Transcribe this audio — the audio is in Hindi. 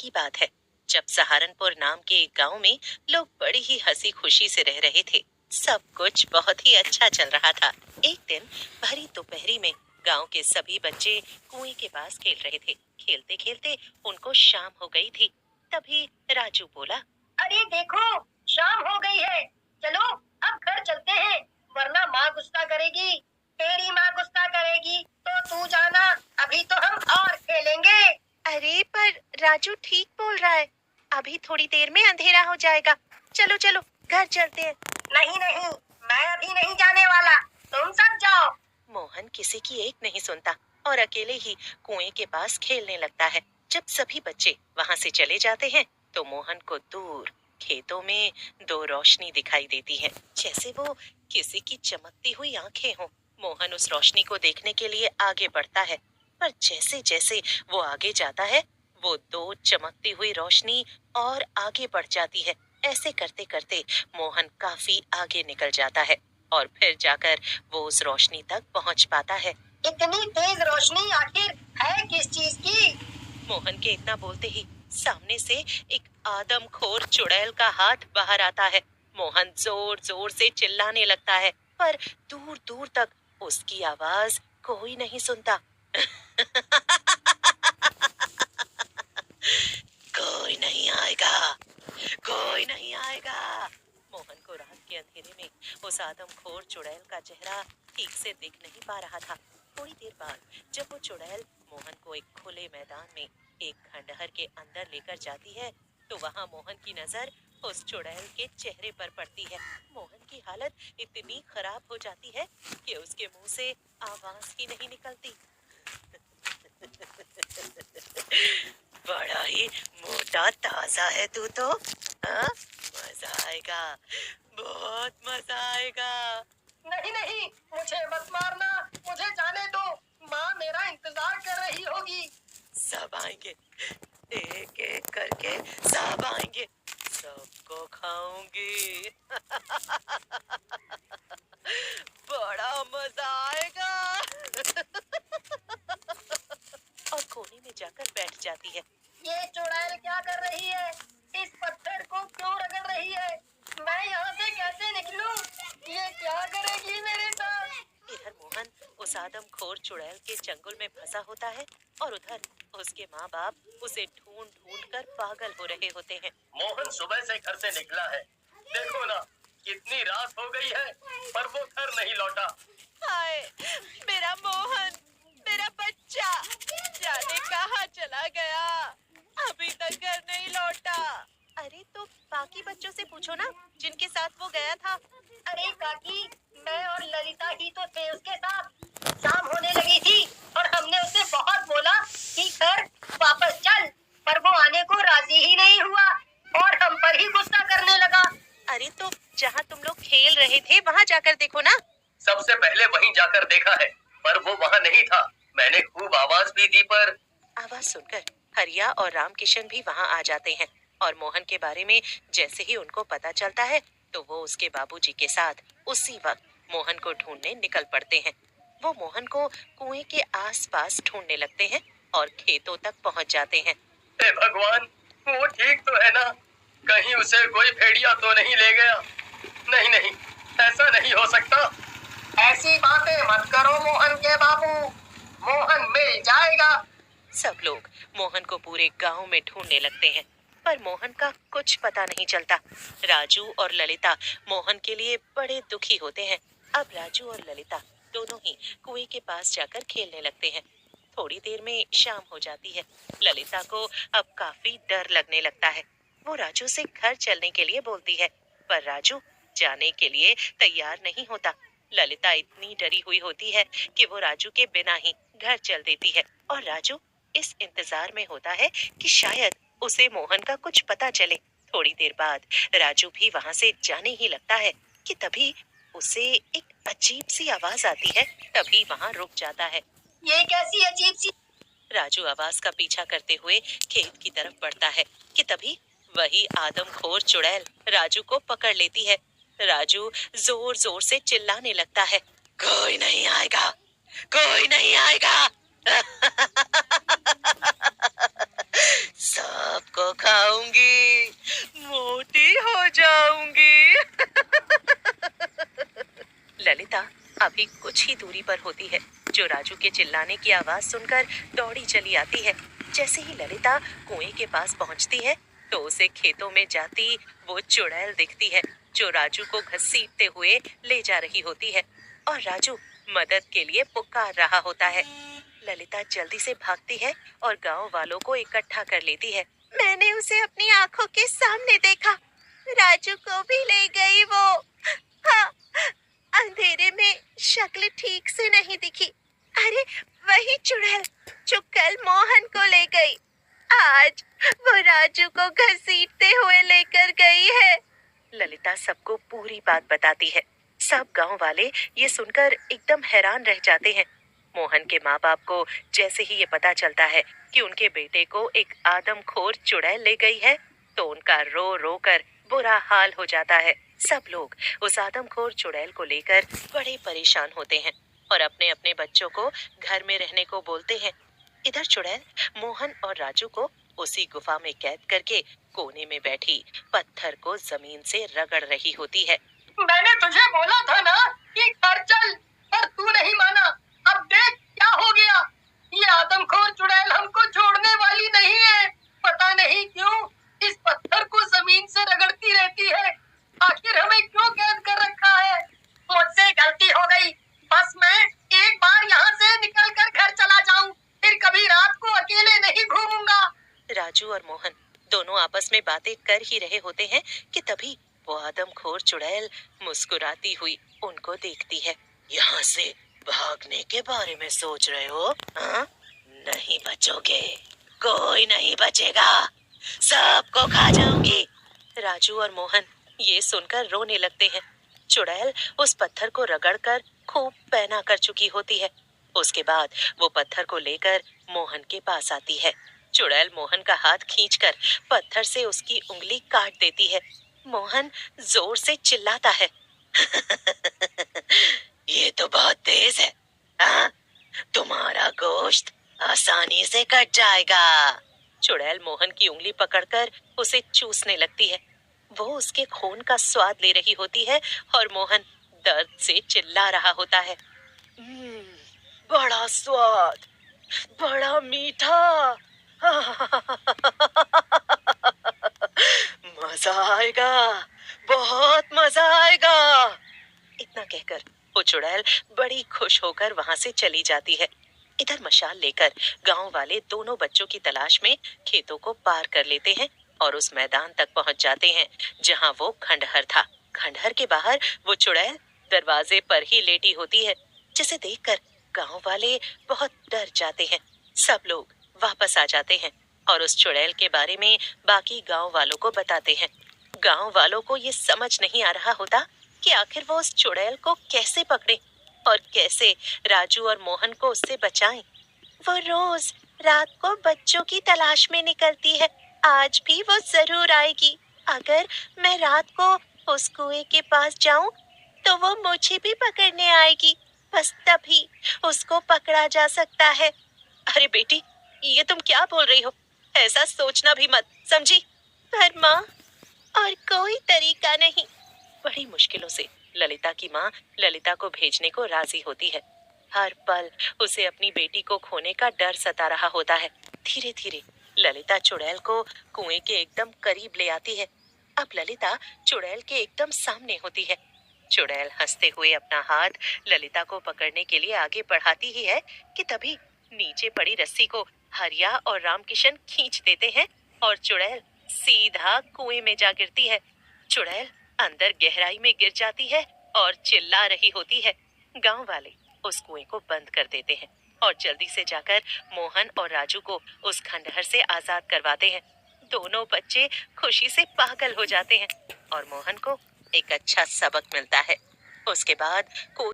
की बात है, जब सहारनपुर नाम के एक गांव में लोग बड़ी ही हंसी खुशी से रह रहे थे। सब कुछ बहुत ही अच्छा चल रहा था। एक दिन भरी दोपहरी में गांव के सभी बच्चे कुएं के पास खेल रहे थे। खेलते खेलते उनको शाम हो गई थी। तभी राजू बोला, अरे देखो, शाम हो गई है। चलो अब घर चलते हैं, वरना माँ गुस्सा करेगी। तेरी माँ गुस्सा करेगी तो तू जाना, अभी तो हम और खेलेंगे। अरे पर राजू ठीक बोल रहा है, अभी थोड़ी देर में अंधेरा हो जाएगा। चलो चलो घर चलते हैं। नहीं नहीं, मैं अभी नहीं जाने वाला, तुम सब जाओ। मोहन किसी की एक नहीं सुनता और अकेले ही कुएं के पास खेलने लगता है। जब सभी बच्चे वहां से चले जाते हैं तो मोहन को दूर खेतों में दो रोशनी दिखाई देती है, जैसे वो किसी की चमकती हुई आंखें हों। मोहन उस रोशनी को देखने के लिए आगे बढ़ता है, पर जैसे जैसे वो आगे जाता है वो दो चमकती हुई रोशनी और आगे बढ़ जाती है। ऐसे करते करते मोहन काफी आगे निकल जाता है और फिर जाकर वो उस रोशनी तक पहुंच पाता है। इतनी तेज रोशनी आखिर है किस चीज की? मोहन के इतना बोलते ही सामने से एक आदमखोर चुड़ैल का हाथ बाहर आता है। मोहन जोर जोर से चिल्लाने लगता है, पर दूर दूर तक उसकी आवाज कोई नहीं सुनता। कोई नहीं आएगा, कोई नहीं आएगा। मोहन को रात के अंधेरे में उस आदमखोर चुड़ैल का चेहरा ठीक से दिख नहीं पा रहा था। थोड़ी देर बाद जब वो चुड़ैल मोहन को एक खुले मैदान में एक खंडहर के अंदर लेकर जाती है तो वहाँ मोहन की नजर उस चुड़ैल के चेहरे पर पड़ती है। मोहन की हालत इतनी खराब हो जाती है कि उसके मुंह से आवाज ही नहीं निकलती। बड़ा ही मोटा ताजा है तू तो। हाँ? मजा आएगा, बहुत मजा आएगा। नहीं नहीं, मुझे मत मारना, मुझे जाने दो। माँ मेरा इंतजार कर रही होगी। सब आएंगे, एक एक करके सब आएंगे, सबको खाऊंगी। बड़ा मजा आएगा। और कोने में जाकर बैठ जाती है। ये चुड़ैल क्या कर रही है? इस पत्थर को क्यों रगड़ रही है? मैं यहाँ से कैसे निकलूं? ये क्या करेगी मेरे साथ? इधर मोहन उस आदमखोर चुड़ैल के चंगुल में फंसा होता है और उधर उसके माँ बाप उसे ढूंढ ढूंढ कर पागल हो रहे होते हैं। मोहन सुबह से घर से निकला है, देखो ना कितनी रात हो गई है, पर वो घर नहीं लौटा। हाय, मेरा मोहन, मेरा बच्चा, जाने कहाँ चला गया, अभी तक घर नहीं लौटा। अरे तो बाकी बच्चों से पूछो ना, जिनके साथ वो गया था। अरे काकी, मैं और ललिता ही तो थे उसके साथ। शाम होने लगी थी और हमने उसे बहुत बोला कि घर वापस चल, पर वो आने को राजी ही नहीं हुआ और हम पर ही गुस्सा करने लगा। अरे तो जहाँ तुम लोग खेल रहे थे वहाँ जाकर देखो ना। सबसे पहले वहीं जाकर देखा है, पर वो वहाँ नहीं था। मैंने खूब आवाज भी दी पर आवाज सुनकर हरिया और रामकिशन भी वहाँ आ जाते हैं और मोहन के बारे में जैसे ही उनको पता चलता है तो वो उसके बाबूजी के साथ उसी वक्त मोहन को ढूंढने निकल पड़ते हैं। वो मोहन को कुएं के आसपास ढूंढने लगते हैं और खेतों तक पहुंच जाते हैं। हे भगवान, वो ठीक तो है ना? कहीं उसे कोई भेड़िया तो नहीं ले गया? नहीं नहीं, ऐसा नहीं हो सकता। ऐसी बातें मत करो मोहन के बाबू, मोहन मिल जाएगा। सब लोग मोहन को पूरे गांव में ढूंढने लगते हैं, पर मोहन का कुछ पता नहीं चलता। राजू और ललिता मोहन के लिए बड़े दुखी होते हैं। अब राजू और ललिता दोनों ही कुएं के पास जाकर खेलने लगते हैं। थोड़ी देर में शाम हो जाती है। ललिता को अब काफी डर लगने लगता है। वो राजू से घर चलने के लिए बोलती है, पर राजू जाने के लिए तैयार नहीं होता। ललिता इतनी डरी हुई होती है कि वो राजू के बिना ही घर चल देती है और राजू इस इंतजार में होता है कि शायद उसे मोहन का कुछ पता चले। थोड़ी देर बाद राजू भी वहां से जाने ही लगता है कि तभी उसे एक अजीब सी आवाज आती है। तभी वहां रुक जाता है। ये कैसी अजीब सी? राजू आवाज का पीछा करते हुए खेत की तरफ बढ़ता है कि तभी वही आदमखोर चुड़ैल राजू को पकड़ लेती है। राजू जोर जोर से चिल्लाने लगता है, कोई नहीं आएगा, कोई नहीं आएगा। सबको सबको खाऊंगी, मोटी हो जाऊंगी। ललिता अभी कुछ ही दूरी पर होती है, जो राजू के चिल्लाने की आवाज सुनकर दौड़ी चली आती है। जैसे ही ललिता कुएं के पास पहुंचती है, तो उसे खेतों में जाती वो चुड़ैल दिखती है, जो राजू को घसीटते हुए ले जा रही होती है, और राजू मदद के लिए पुकार रहा होता है। ललिता जल्दी से भागती है और गांव वालों को इकट्ठा कर लेती है। मैंने उसे अपनी आंखों के सामने देखा, राजू को भी ले गई वो। हाँ, अंधेरे में शक्ल ठीक से नहीं दिखी। अरे वही चुड़ैल जो कल मोहन को ले गई, आज वो राजू को घसीटते हुए लेकर गई है। ललिता सबको पूरी बात बताती है। सब गांव वाले ये सुनकर एकदम हैरान रह जाते हैं। मोहन के माँ बाप को जैसे ही ये पता चलता है कि उनके बेटे को एक आदमखोर चुड़ैल ले गई है, तो उनका रो रो कर बुरा हाल हो जाता है। सब लोग उस आदमखोर चुड़ैल को लेकर बड़े परेशान होते हैं और अपने अपने बच्चों को घर में रहने को बोलते हैं। इधर चुड़ैल मोहन और राजू को उसी गुफा में कैद करके कोने में बैठी पत्थर को जमीन से रगड़ रही होती है। मैंने तुझे बोला था ना कि घर चल, पर तू नहीं माना। अब देख क्या हो गया। ये आदमखोर चुड़ैल हमको छोड़ने वाली नहीं है। पता नहीं क्यों इस पत्थर को जमीन से रगड़ती रहती है। आखिर हमें क्यों कैद कर रखा है? मुझसे गलती हो गई। बस मैं एक बार यहाँ से निकल कर घर चला जाऊँ, फिर कभी रात को अकेले नहीं घूमूंगा। राजू और मोहन दोनों आपस में बातें कर ही रहे होते हैं कि तभी वो आदमखोर चुड़ैल मुस्कुराती हुई उनको देखती है। यहाँ से भागने के बारे में सोच रहे हो? हाँ? नहीं बचोगे, कोई नहीं बचेगा, सबको खा जाऊंगी। राजू और मोहन ये सुनकर रोने लगते हैं। चुड़ैल उस पत्थर को रगड़कर खूब पैना कर चुकी होती है। उसके बाद वो पत्थर को लेकर मोहन के पास आती है। चुड़ैल मोहन का हाथ खींचकर पत्थर से उसकी उंगली काट देती है। मोहन जोर से चिल्लाता है। ये तो बहुत तेज है, हाँ? तुम्हारा गोश्त आसानी से कट जाएगा। चुड़ैल मोहन की उंगली पकड़कर उसे चूसने लगती है। वो उसके खून का स्वाद ले रही होती है और मोहन दर्द से चिल्ला रहा होता है। बड़ा स्वाद, बड़ा मीठा। मजा आएगा, बहुत मजा आएगा। इतना कहकर वो चुड़ैल बड़ी खुश होकर वहां से चली जाती है। इधर मशाल लेकर गांव वाले दोनों बच्चों की तलाश में खेतों को पार कर लेते हैं और उस मैदान तक पहुंच जाते हैं जहां वो खंडहर था। खंडहर के बाहर वो चुड़ैल दरवाजे पर ही लेटी होती है, जिसे देखकर गांव वाले बहुत डर जाते हैं। सब लोग वापस आ जाते हैं और उस चुड़ैल के बारे में बाकी गांव वालों को बताते हैं। गांव वालों को ये समझ नहीं आ रहा होता कि आखिर वो उस चुड़ैल को कैसे पकड़े और कैसे राजू और मोहन को उससे बचाएं। वो रोज रात को बच्चों की तलाश में निकलती है, आज भी वो जरूर आएगी। अगर मैं रात को उस कुएं के पास जाऊं, तो वो मुझे भी पकड़ने आएगी। बस तभी उसको पकड़ा जा सकता है। अरे बेटी, ये तुम क्या बोल रही हो? ऐसा सोचना भी मत, समझी? पर माँ, और कोई तरीका नहीं। बड़ी मुश्किलों से ललिता की माँ ललिता को भेजने को राजी होती है। हर पल उसे अपनी बेटी को खोने का डर सता रहा होता है। धीरे धीरे ललिता चुड़ैल को कुएं के एकदम करीब ले आती है। अब ललिता चुड़ैल के एकदम सामने होती है। चुड़ैल हंसते हुए अपना हाथ ललिता को पकड़ने के लिए आगे बढ़ाती ही है कि तभी नीचे पड़ी रस्सी को हरिया और रामकिशन खींच देते हैं और चुड़ैल सीधा कुएं में जा गिरती है। चुड़ैल अंदर गहराई में गिर जाती है और चिल्ला रही होती है। गांव वाले उस कुएं को बंद कर देते हैं और जल्दी से जाकर मोहन और राजू को उस खंडहर से आजाद करवाते हैं। दोनों बच्चे खुशी से पागल हो जाते हैं और मोहन को एक अच्छा सबक मिलता है। उसके बाद कोई